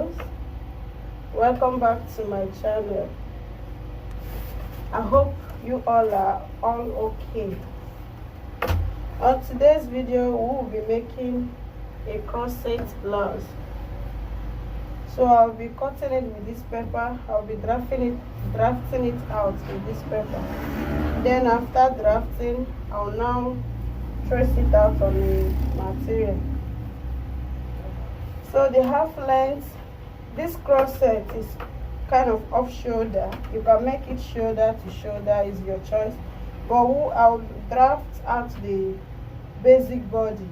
viewers, welcome back to my channel. I hope you all are okay. On today's video, we will be making a corset blouse. So I'll be cutting it with this paper. I'll be drafting it out with this paper. Then after drafting, I'll now trace it out on the material. So the half length, this corset is kind of off shoulder. You can make it shoulder to shoulder, is your choice. But I'll draft out the basic body.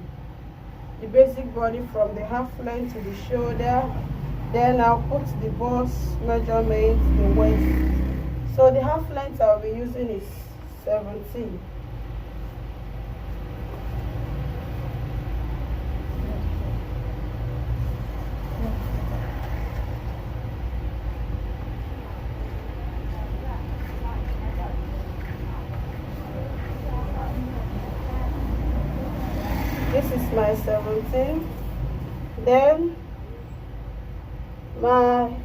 The basic body from the half length to the shoulder. Then I'll put the bust measurement, the waist. So the half length I'll be using is 17. This is my 17. Then my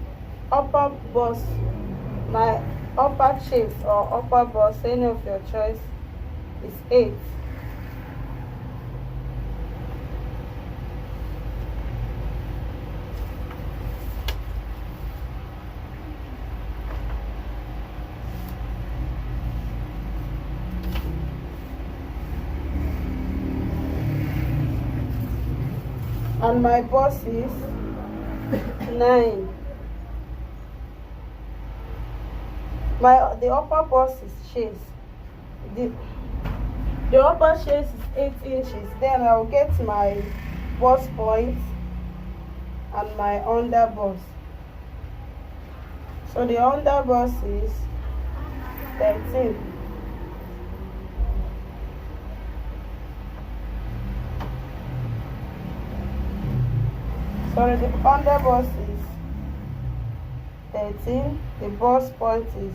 upper bust, my upper shape or upper bust, any of your choice, is 8. And my bust is 9. The upper bust is chase. The upper chase is 8 inches. Then I'll get my bust point and my under bust. So the under bust is 13. Sorry, the under bust is 13, the bust point is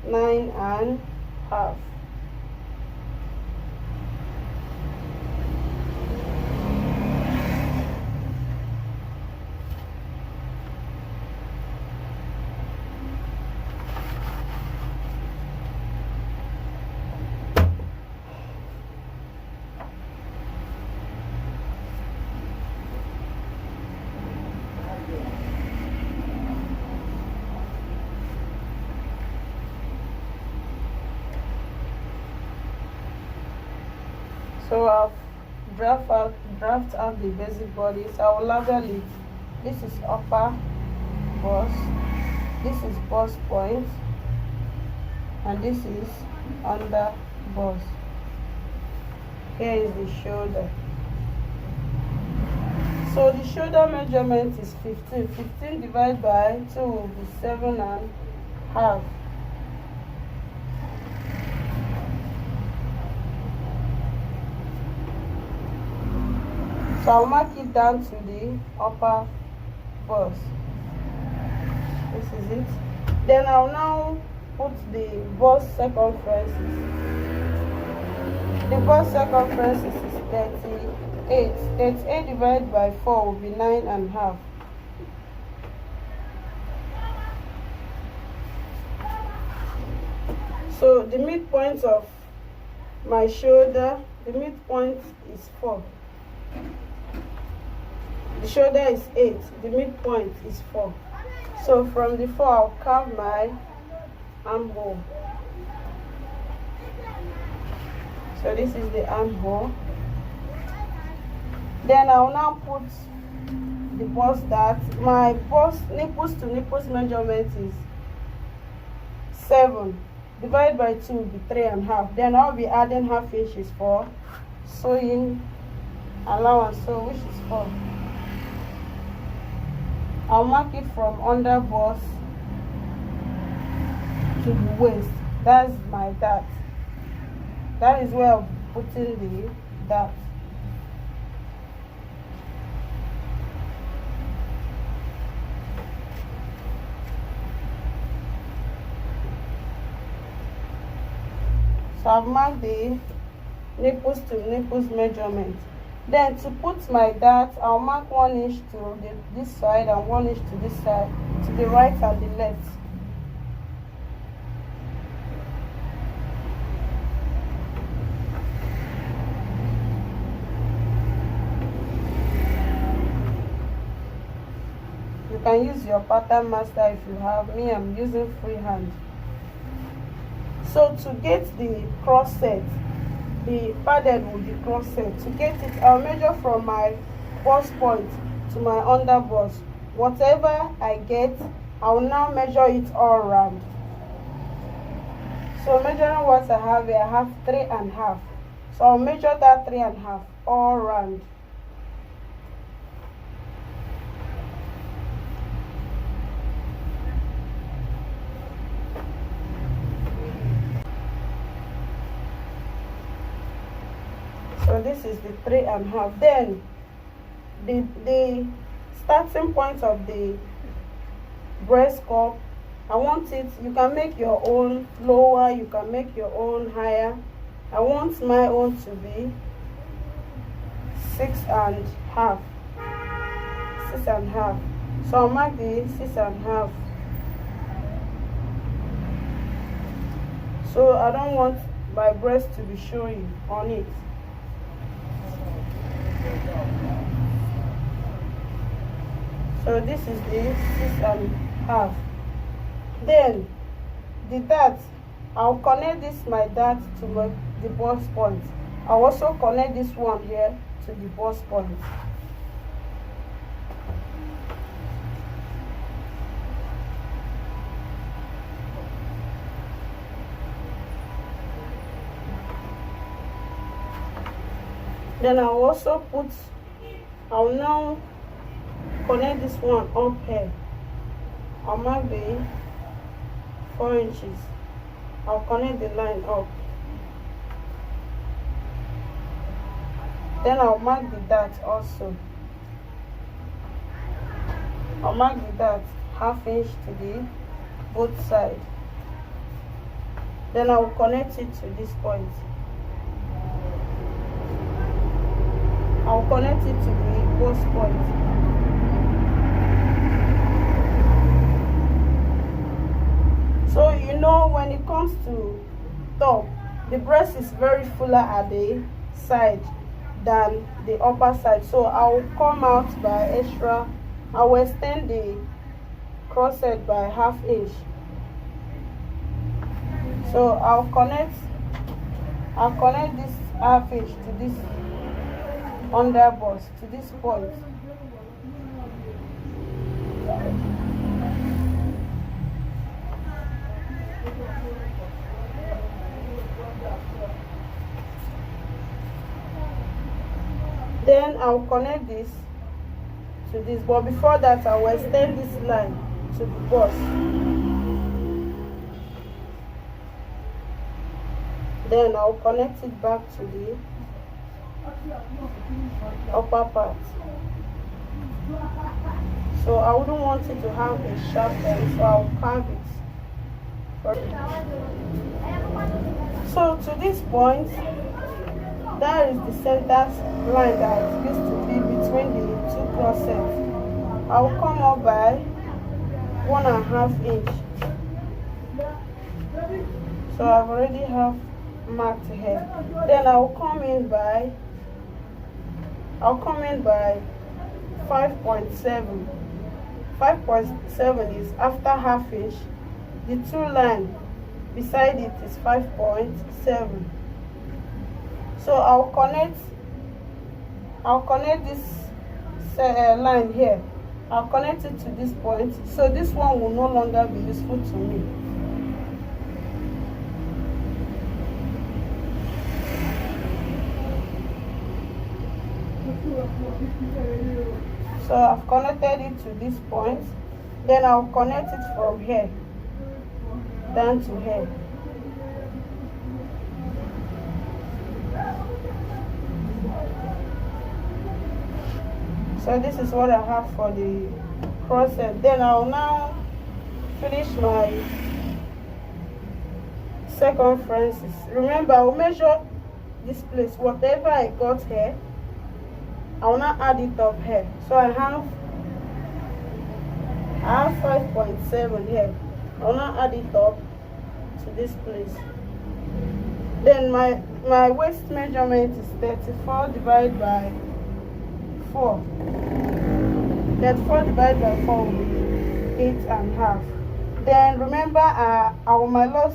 9.5. So I'll draft out the basic body. So I will label it. This is upper bust, this is bust point, and this is under bust. Here is the shoulder. So the shoulder measurement is 15. 15 divided by 2 will be 7.5. So I'll mark it down to the upper bust. This is it. Then I'll now put the bust circumferences. The bust circumferences is 38. 38 divided by 4 will be 9.5. So the midpoint of my shoulder, the midpoint is 4. The shoulder is 8, the midpoint is 4. So from the 4, I'll carve my armhole. So this is the armhole. Then I'll now put the bust dart. My bust nipples to nipples measurement is 7. Divided by 2 will be 3.5. Then I'll be adding half inches for sewing allowance, so which is 4. I'll mark it from under bust to the waist. That's my dart. That is where I'm putting the dart. So I've marked the nipples to nipples measurement. Then to put my dart, I'll mark 1 inch to this side and 1 inch to this side, to the right and the left. You can use your pattern master if you have. Me, I'm using freehand. So to get the cross set, the padded with the cross set, to get it, I'll measure from my bust point to my under bust. Whatever I get, I will now measure it all round. So measuring what I have here, I have 3.5. So I'll measure that 3.5 all round. So this is the 3.5. Then the starting point of the breast cup, I want it, you can make your own lower, you can make your own higher. I want my own to be 6.5. 6.5. So I'll mark the 6.5. So I don't want my breast to be showing on it. So this is the 6.5. Then the dart, I'll connect this my dart to the bust point. I'll also connect this one here to the bust point. Then I'll also I'll now connect this one up here. I'll mark the 4 inches. I'll connect the line up. Then I'll mark the dart also. I'll mark the dart 1/2 inch to the both sides. Then I'll connect it to this point. I'll connect it to the bust point. So you know, when it comes to top, the breast is very fuller at the side than the upper side. So I'll come out by extra. I will extend the crosset by 1/2 inch. So I'll connect this 1/2 inch to this under bust, to this point. Then I'll connect this to this, but before that I will extend this line to the bust. Then I'll connect it back to the upper part. So I wouldn't want it to have a sharp end, so I'll carve it. So to this point, that is the center line that used to be between the two crosses. I'll come up by 1.5 inch. So I've already have marked here. Then I'll come in by 5.7. 5.7 is after 1/2 inch. The two line beside it is 5.7. So I'll connect this line here. I'll connect it to this point. So this one will no longer be useful to me. So I've connected it to this point. Then I'll connect it from here down to here. So this is what I have for the crosset. Then I'll now finish my circumferences. Remember, I'll measure this place. Whatever I got here, I will now add it up here. So I have 5.7 here. I will now add it up to this place. Then my waist measurement is 34 divided by 4. 34 divided by 4 will be 8.5. Then remember, I will minus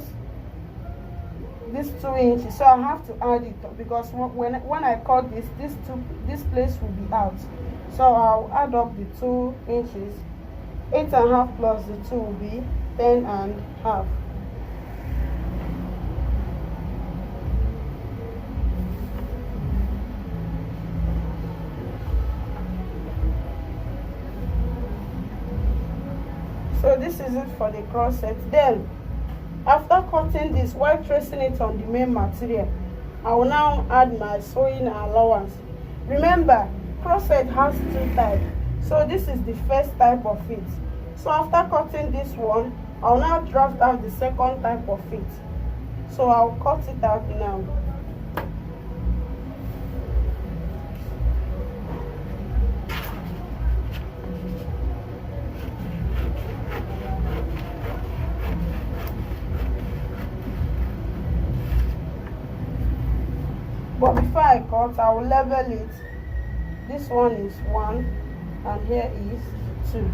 this 2 inches, so I have to add it up, because when I cut this place will be out. So I'll add up the 2 inches. 8.5 plus the 2 will be 10.5. So this is it for the corset. Then after cutting this, while tracing it on the main material, I will now add my sewing allowance. Remember, corset has 2 types, so this is the first type of it. So after cutting this one, I will now draft out the second type of it. So I'll cut it out now. But before I cut, I will level it. This one is 1 and here is 2.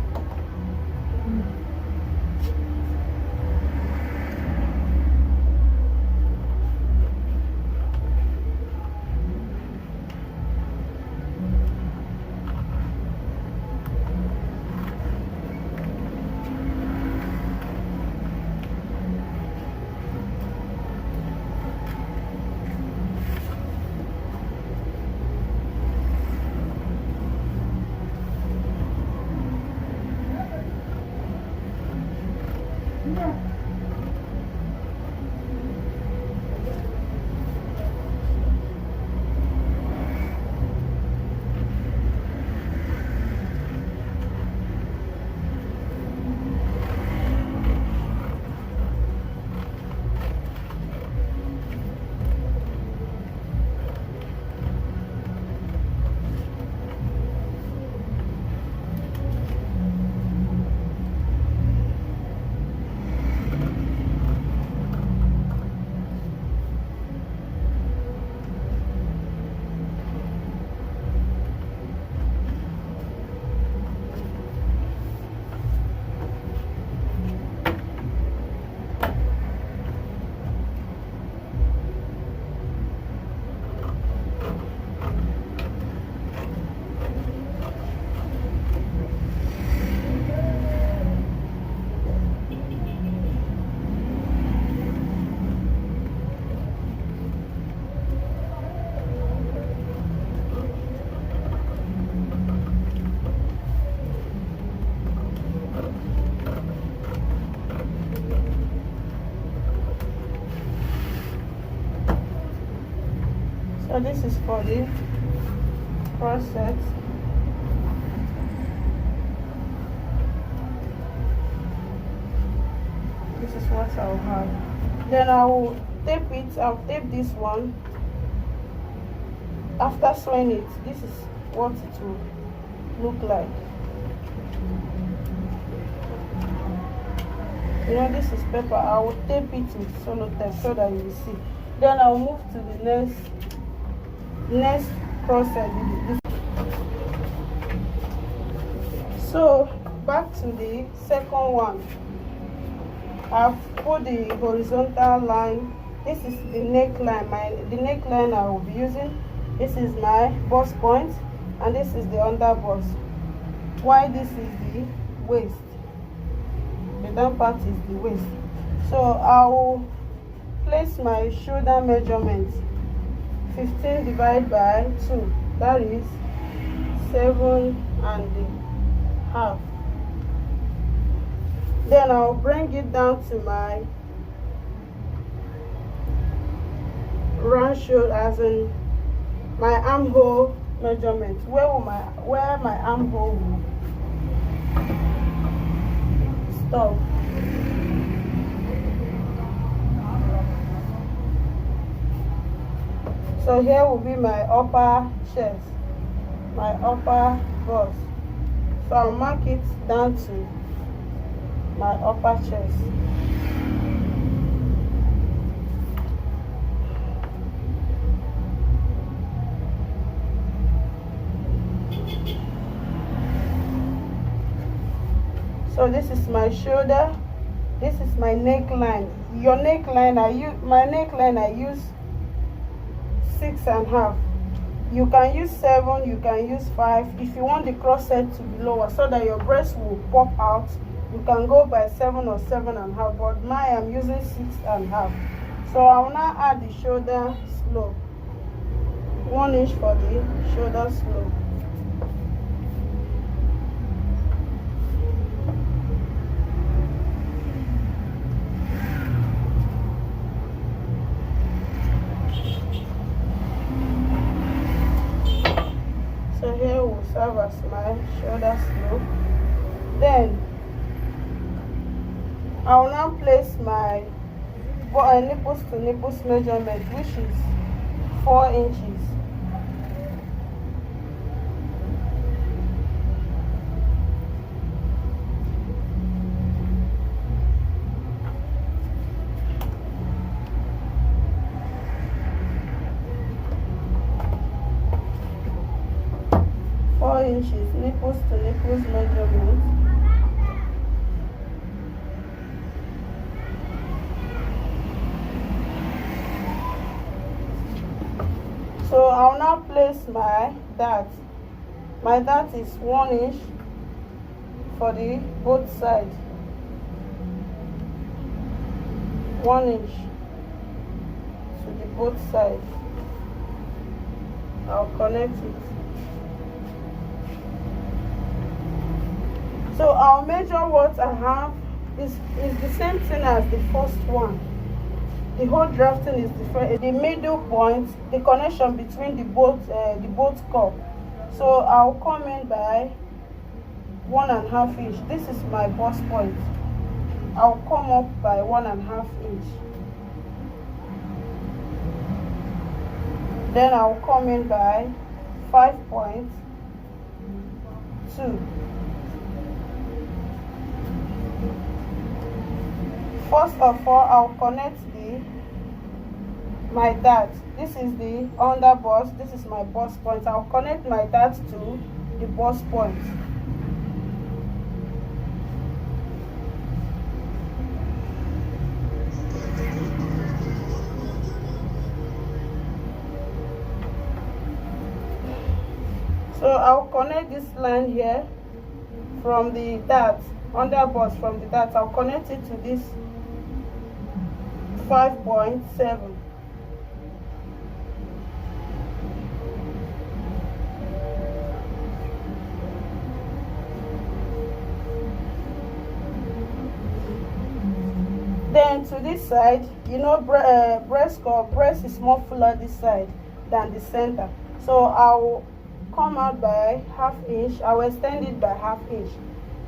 So this is for the corset. This is what I'll have. Then I will tape it. I'll tape this one. After sewing it, this is what it will look like. You know, this is paper. I will tape it with solo tape so that you will see. Then I'll move to the next corset. So back to the second one. I've put the horizontal line. This is the neckline. The neckline I will be using. This is my bust point, and this is the under bust. While this is the waist. The down part is the waist. So I will place my shoulder measurement. 15 divided by 2, that is 7.5. Then I'll bring it down to my round shoulder, as in my armhole measurement. Where my armhole will stop. So here will be my upper chest. my upper bust. So I'll mark it down to my upper chest. So this is my shoulder, this is my neckline. Your neckline, my neckline I use 6.5. You can use 7, you can use 5. If you want the cross-set to be lower so that your breast will pop out, you can go by 7 or 7.5, but mine I'm using 6.5. So I will now add the shoulder slope. 1 inch for the shoulder slope. So here will serve as my shoulder slope. Then I will now place my nipples to nipples measurement, which is 4 inches. Nipples to nipples measurement. So I'll now place my dart. My dart is 1 inch for the both sides. 1 inch to the both sides. I'll connect it. So I'll measure what I have. Is the same thing as the first one. The whole drafting is different. The middle point, the connection between the both cup. So I'll come in by 1.5 inch. This is my bust point. I'll come up by 1.5 inch. Then I'll come in by 5.2. First of all, I'll connect my dart. This is the under bust. This is my bust point. I'll connect my dart to the bust point. So I'll connect this line here from the dart, under bust from the dart. I'll connect it to this 5.7. Then to this side, you know, breast is more fuller this side than the center. So I'll come out by 1/2 inch. I will extend it by 1/2 inch.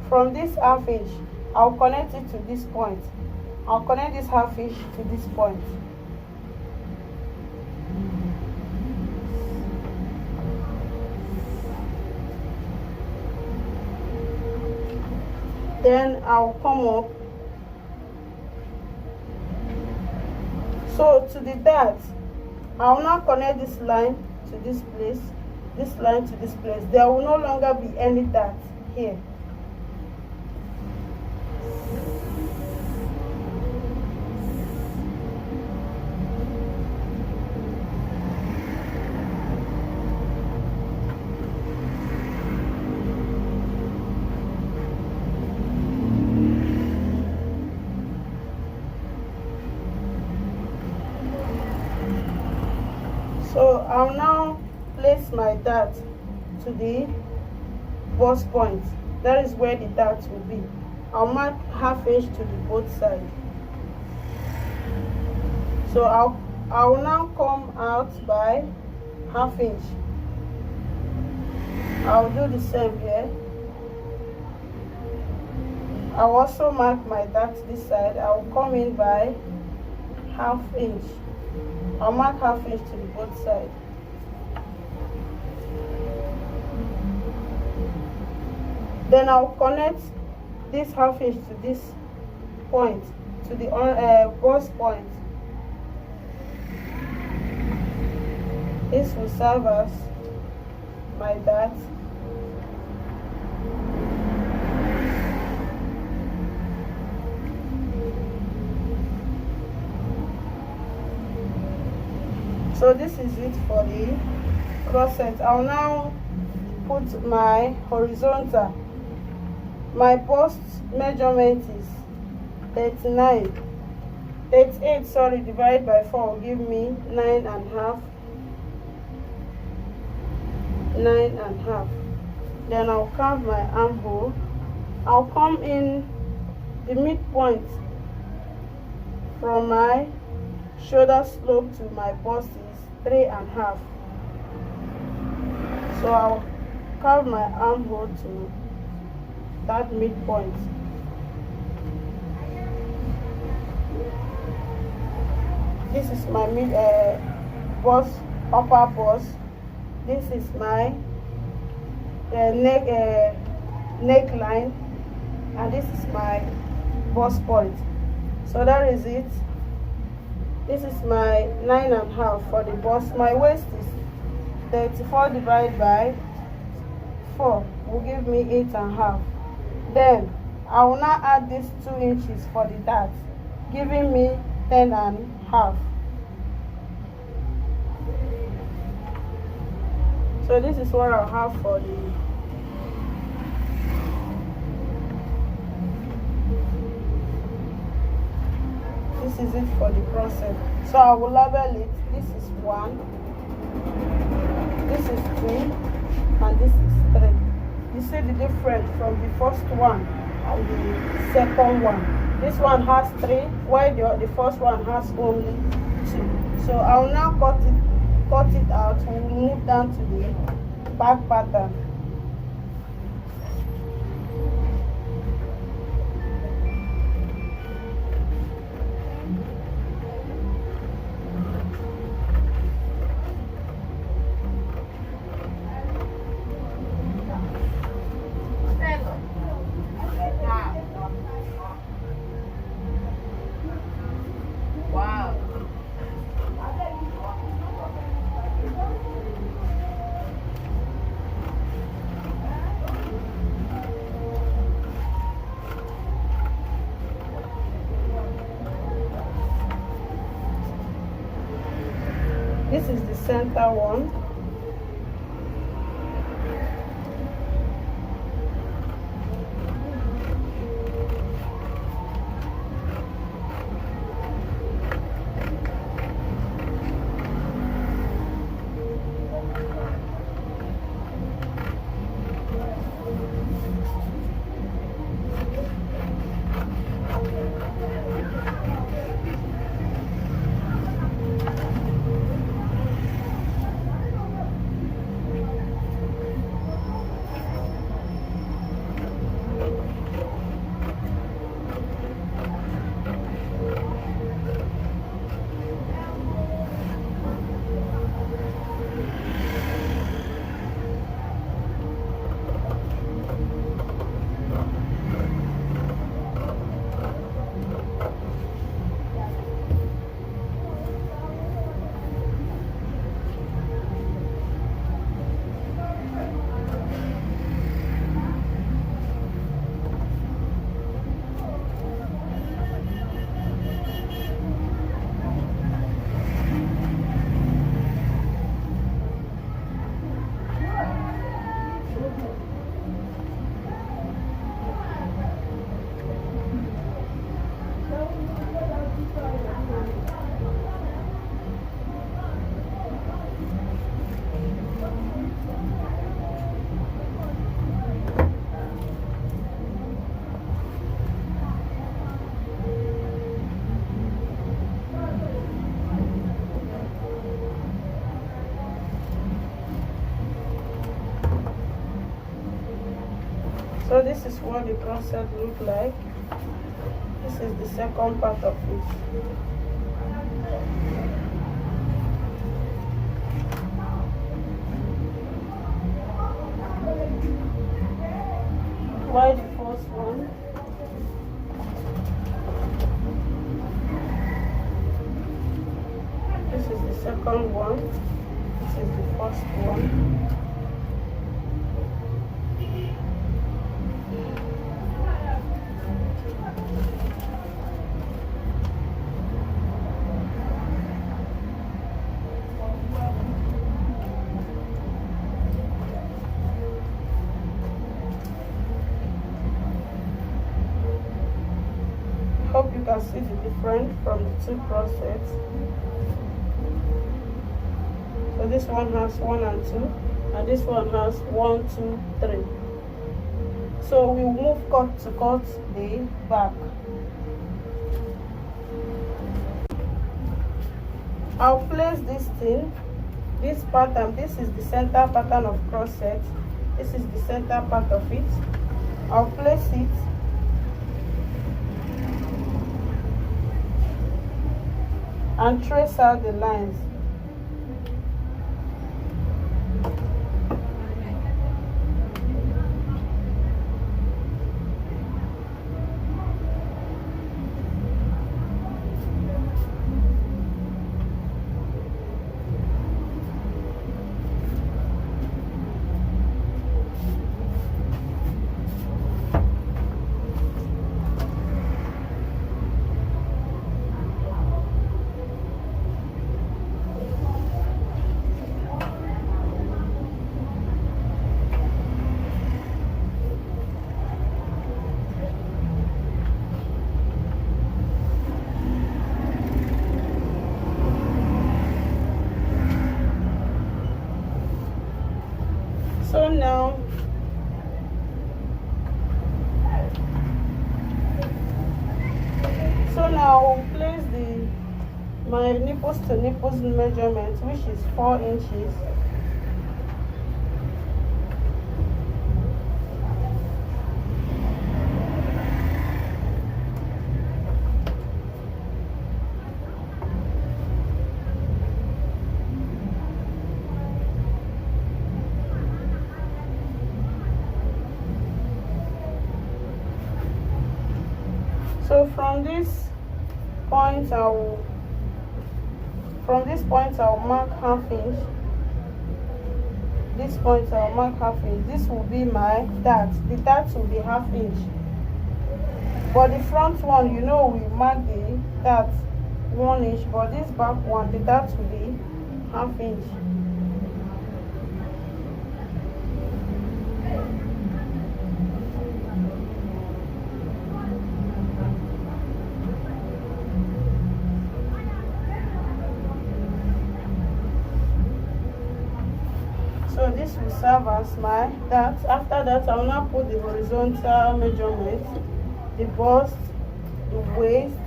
From this 1/2 inch, I'll connect it to this point. I'll connect this 1/2 inch to this point. Then I'll come up. So to the dart, I'll now connect this line to this place, this line to this place. There will no longer be any dart here. So I'll now place my dart to the bust point. That is where the dart will be. I'll mark 1/2 inch to the both sides. So I will now come out by 1/2 inch. I'll do the same here. I'll also mark my dart this side. I'll come in by 1/2 inch. I'll mark 1/2 inch to the both sides. Then I'll connect this half inch to this point, to the bust point. This will serve as my dart. So this is it for the crochet. I'll now put my horizontal. My bust measurement is 38, sorry, divided by 4 will give me 9.5. Then I'll carve my armhole. I'll come in the midpoint from my shoulder slope to my bust is 3.5. So I'll carve my armhole to that midpoint. This is my bust, upper bust. This is my neckline, and this is my bust point. So that is it. This is my 9.5 for the bust. My waist is 34 divided by 4 will give me 8.5. Then I will now add these 2 inches for the dart, giving me 10.5. So this is what I'll have for the this is it for the crochet. So I will label it. This is 1, this is 2, and this is 3. You see the difference from the first one and the second one. This one has 3, while the first one has only 2. So I will now cut it out. We'll move down to the back pattern. This is the center one. So this is what the Croset look like. This is the second part of it. Why the first one? This is the second one. This is the first one. Hope you can see the difference from the two crosets. So this one has 1 and 2, and this one has 1, 2, 3. So we move cut to cut the back. I'll place this thing, this pattern. This is the center pattern of crosset. This is the center part of it. I'll place it and trace out the lines. So now we'll place my nipples to nipples measurement, which is 4 inches. So from this point I'll mark ½ inch. This point I'll mark ½ inch. This will be my dart. The dart will be ½ inch. But the front one, you know, we mark the dart 1 inch, but this back one, the dart will be ½ inch. So this will serve as my dart. After that, I will now put the horizontal measurement, the bust, the waist,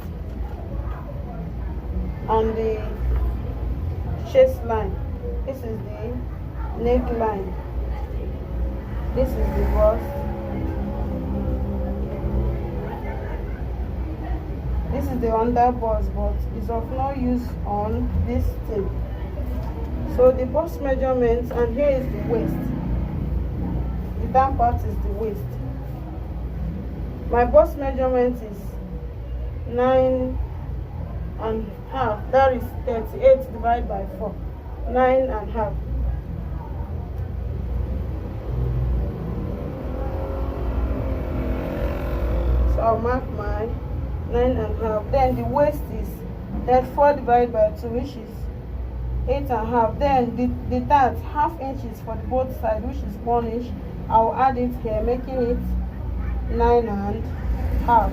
and the chest line. This is the neckline. This is the bust. This is the under bust, but it's of no use on this thing. So the bust measurement, and here is the waist. The down part is the waist. My bust measurement is 9 and half. That is 38 divided by 4. 9 and half. So I'll mark my 9 and half. Then the waist is 34 divided by 2, which is 8 and half. Then the dart, ½ inch is for the both sides, which is 1 inch. I'll add it here, making it 9 and half.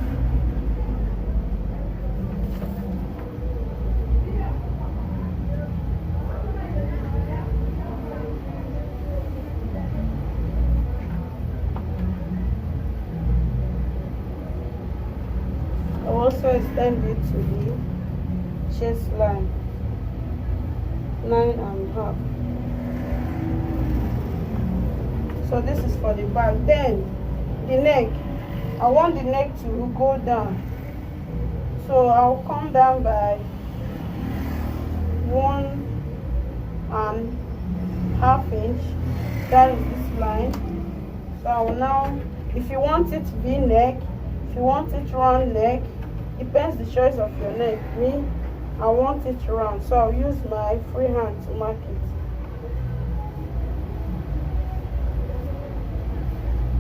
I'll also extend it to the chest line. 9 and half. So this is for the back. Then the neck, I want the neck to go down, so I'll come down by 1.5 inch. That is this line. So I will now If you want it V-neck, if you want it round neck, depends the choice of your neck. Me, I want it round, so I'll use my free hand to mark it.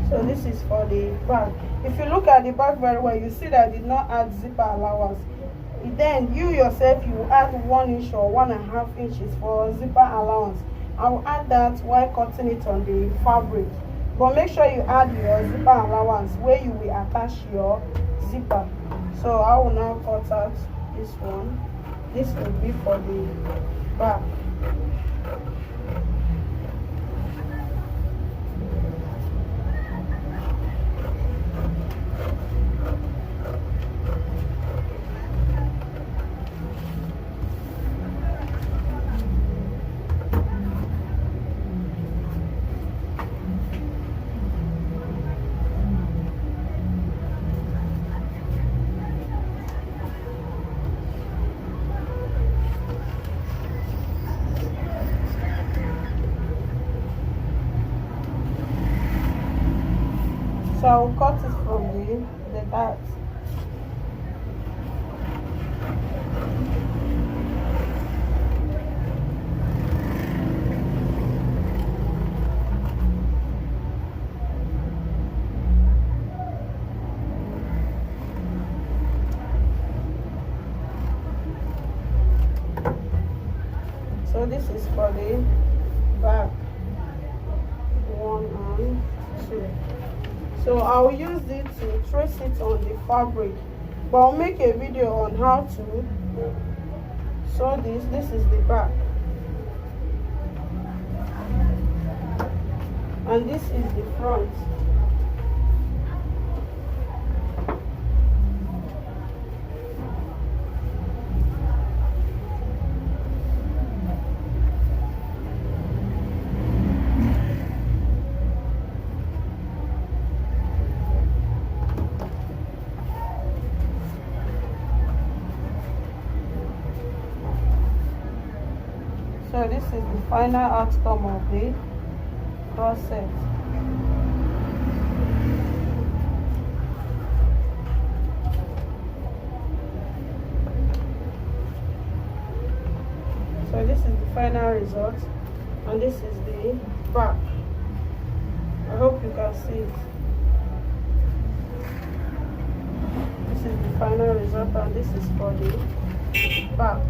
So this is for the back. If you look at the back very well, you see that I did not add zipper allowance. Then you yourself, you add 1 inch or 1.5 inches for zipper allowance. I will add that while cutting it on the fabric. But make sure you add your zipper allowance where you will attach your zipper. So I will now cut out this one. This will be for the back. So I will cut it from the dart. So this is for the back, 1 and 2. So I'll use it to trace it on the fabric, but I'll make a video on how to sew this. This is the back, and this is the front. So this is the final outcome of the corset. So this is the final result, and this is the back. I hope you can see it. This is the final result, and this is for the back.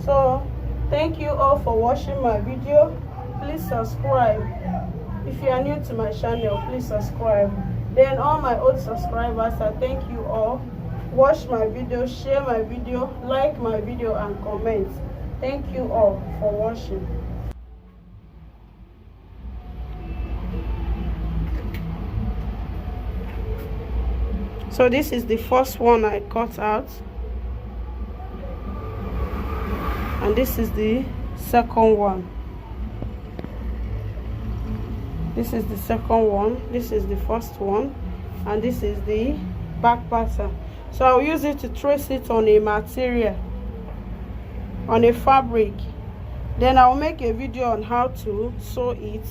So thank you all for watching my video. Please subscribe. If you are new to my channel, please subscribe. Then all my old subscribers, I thank you all. Watch my video, share my video, like my video, and comment. Thank you all for watching. So this is the first one I cut out, and this is the second one. This is the second one, this is the first one, and this is the back pattern. So I'll use it to trace it on a material, on a fabric. Then I'll make a video on how to sew it